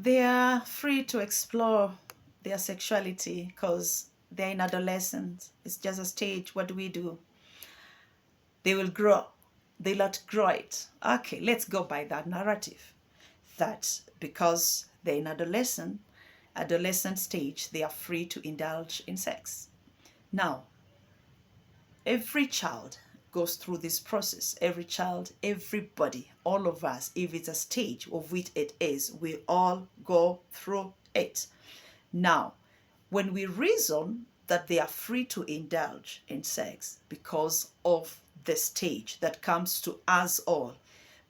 They are free to explore their sexuality because they're in adolescence. It's just a stage. What do we do? They will grow. They'll outgrow it. Okay, let's go by that narrative. That because they're in adolescent stage, they are free to indulge in sex. Now, every child goes through this process. Every child, everybody, all of us, if it's a stage of which it is, we all go through it. Now, when we reason that they are free to indulge in sex because of the stage that comes to us all,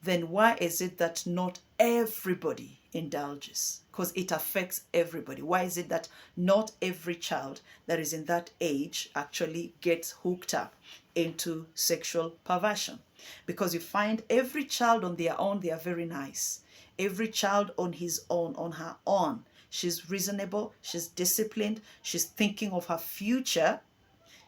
then why is it that not everybody indulges? Because it affects everybody. Why is it that not every child that is in that age actually gets hooked up into sexual perversion? Because you find every child on their own, they are very nice. Every child on his own, on her own, she's reasonable, she's disciplined, she's thinking of her future,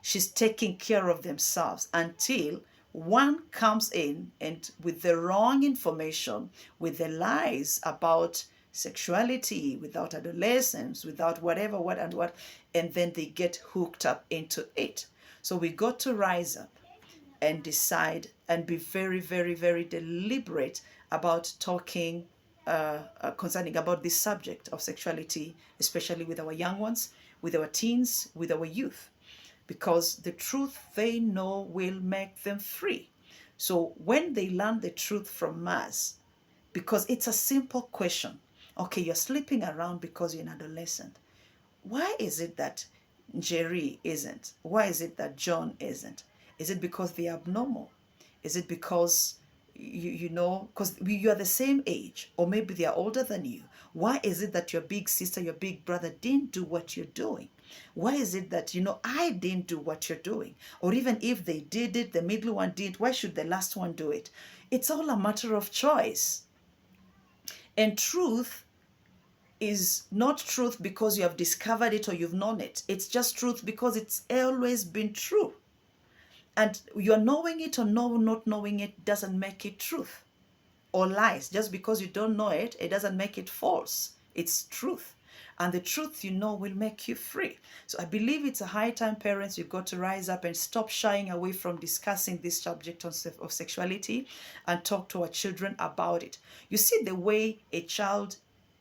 she's taking care of themselves until one comes in and with the wrong information, with the lies about sexuality, without adolescence, without whatever, what and what, and then they get hooked up into it. So we got to rise up and decide and be very, very, very deliberate about talking concerning about this subject of sexuality, especially with our young ones, with our teens, with our youth, because the truth they know will make them free. So when they learn the truth from us, because it's a simple question. Okay, you're sleeping around because you're an adolescent. Why is it that Jerry isn't? Why is it that John isn't? Is it because they're abnormal? Is it because you know, because you are the same age, or maybe they are older than you? Why is it that your big sister, your big brother didn't do what you're doing? Why is it that, I didn't do what you're doing? Or even if they did it, the middle one didn't, why should the last one do it? It's all a matter of choice. And truth is not truth because you have discovered it or you've known it. It's just truth because it's always been true. And you're knowing it or not knowing it doesn't make it truth or lies. Just because you don't know it, it doesn't make it false. It's truth. And the truth will make you free. So I believe it's a high time, parents, you've got to rise up and stop shying away from discussing this subject of sexuality and talk to our children about it. You see, the way a child,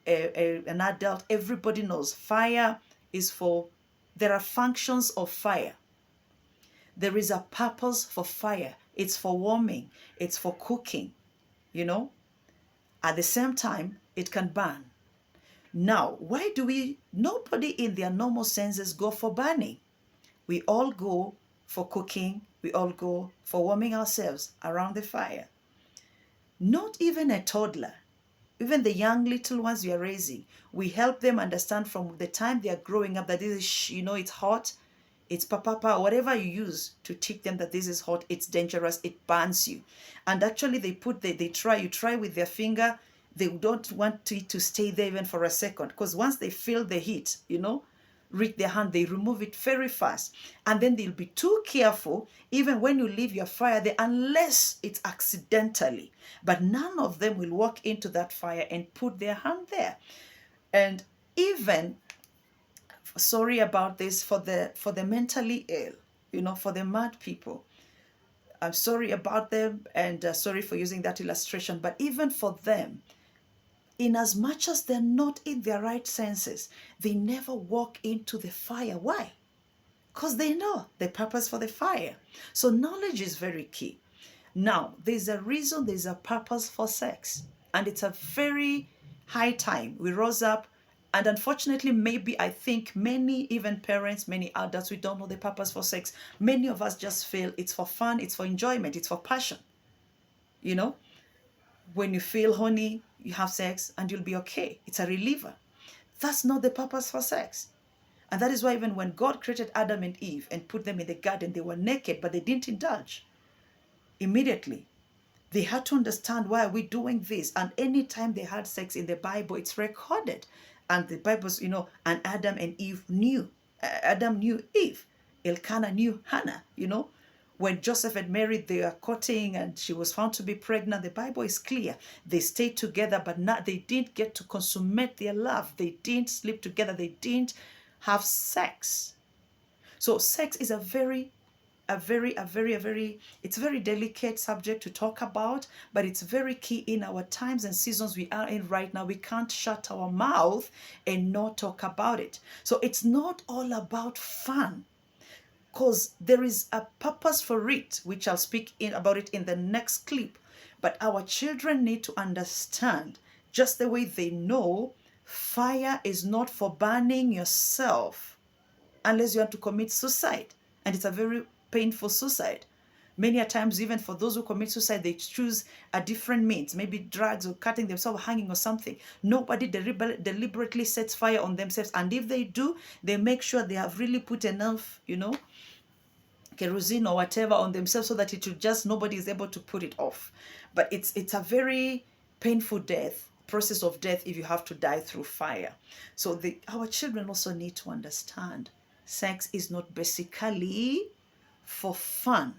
an adult, everybody knows fire is for, there are functions of fire. There is a purpose for fire. It's for warming. It's for cooking, At the same time, it can burn. Now, why do nobody in their normal senses go for burning? We all go for cooking. We all go for warming ourselves around the fire. Not even a toddler, even the young little ones we are raising, we help them understand from the time they are growing up that this is, it's hot, it's papa, whatever you use to teach them that this is hot, it's dangerous, it burns you. And actually you try with their finger, they don't want it to stay there even for a second, because once they feel the heat, reach their hand, they remove it very fast. And then they'll be too careful, even when you leave your fire there, unless it's accidentally. But none of them will walk into that fire and put their hand there. And even, sorry about this, for the mentally ill, for the mad people, I'm sorry about them, and sorry for using that illustration, but even for them, in as much as they're not in their right senses, they never walk into the fire. Why? Because they know the purpose for the fire. So knowledge is very key. Now, there's a reason, there's a purpose for sex. And it's a very high time. We rose up, and unfortunately, maybe I think many, even parents, many adults, we don't know the purpose for sex. Many of us just feel it's for fun, it's for enjoyment, it's for passion. When you feel horny, you have sex and you'll be okay. It's a reliever. That's not the purpose for sex. And that is why even when God created Adam and Eve and put them in the garden, they were naked, but they didn't indulge. Immediately, they had to understand, why are we doing this? And anytime they had sex in the Bible, it's recorded. And the Bible's, and Adam and Eve knew. Adam knew Eve. Elkanah knew Hannah, When Joseph and Mary, they are courting and she was found to be pregnant, the Bible is clear. They stayed together, but not, they didn't get to consummate their love. They didn't sleep together. They didn't have sex. So sex is a very, it's a very delicate subject to talk about, but it's very key in our times and seasons we are in right now. We can't shut our mouth and not talk about it. So it's not all about fun, because there is a purpose for it, which I'll speak about it in the next clip. But our children need to understand, just the way they know fire is not for burning yourself unless you want to commit suicide. And it's a very painful suicide. Many a times, even for those who commit suicide, they choose a different means, maybe drugs or cutting themselves, hanging or something. Nobody deliberately sets fire on themselves. And if they do, they make sure they have really put enough, kerosene or whatever on themselves so that it should just, nobody is able to put it off. But it's a very painful process of death if you have to die through fire. So our children also need to understand sex is not basically for fun,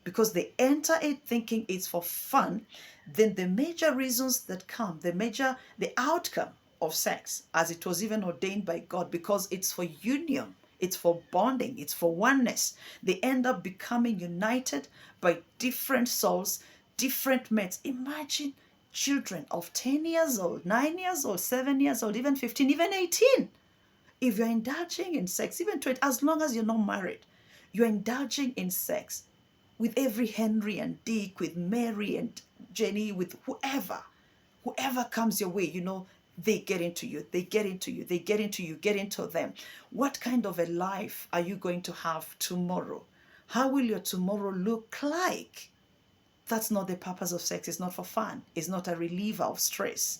because they enter it thinking it's for fun. Then the major reasons that come, the outcome of sex, as it was even ordained by God, because it's for union, it's for bonding, it's for oneness. They end up becoming united by different souls, different mates. Imagine children of 10 years old, 9 years old, 7 years old, even 15, even 18. If you're indulging in sex, even 20, as long as you're not married, you're indulging in sex with every Henry and Dick, with Mary and Jenny, with whoever comes your way, they get into you, they get into you, they get into you, get into them. What kind of a life are you going to have tomorrow? How will your tomorrow look like? That's not the purpose of sex. It's not for fun. It's not a reliever of stress.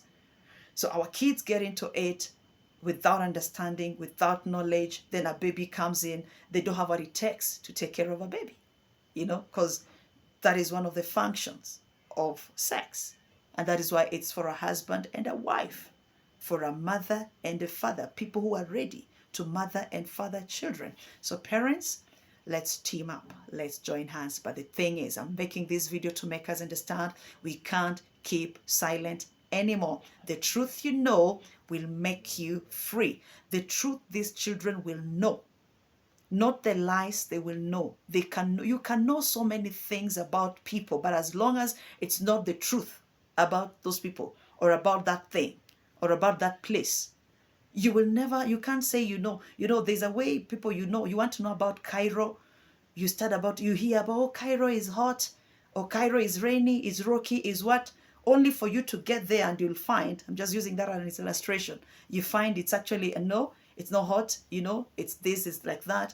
So our kids get into it without understanding, without knowledge. Then a baby comes in. They don't have what it takes to take care of a baby, because that is one of the functions of sex. And that is why it's for a husband and a wife, for a mother and a father, people who are ready to mother and father children. So parents, let's team up. Let's join hands. But the thing is, I'm making this video to make us understand we can't keep silent anymore. The truth will make you free. The truth these children will know. Not the lies they will know. You can know so many things about people, but as long as it's not the truth about those people or about that thing or about that place, you can't say there's a way people you want to know about Cairo. You hear about, oh, Cairo is hot, or Cairo is rainy, is rocky, is what? Only for you to get there and you'll find, I'm just using that as an illustration, you find it's actually no, it's not hot, it's this, it's like that.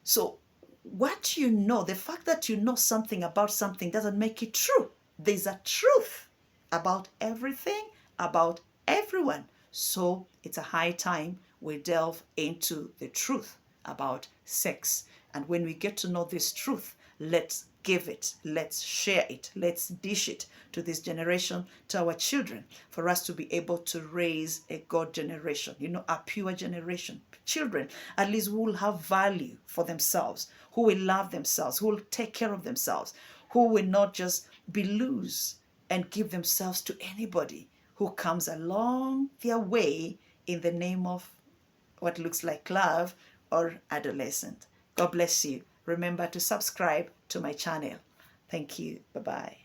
So what the fact that you know something about something doesn't make it true. There's a truth about everything, about everyone. So it's a high time we delve into the truth about sex. And when we get to know this truth, let's give it, let's share it, let's dish it to this generation, to our children, for us to be able to raise a God generation, a pure generation. Children, at least, who will have value for themselves, who will love themselves, who will take care of themselves, who will not just be loose and give themselves to anybody who comes along their way in the name of what looks like love or adolescent. God bless you. Remember to subscribe to my channel. Thank you. Bye-bye.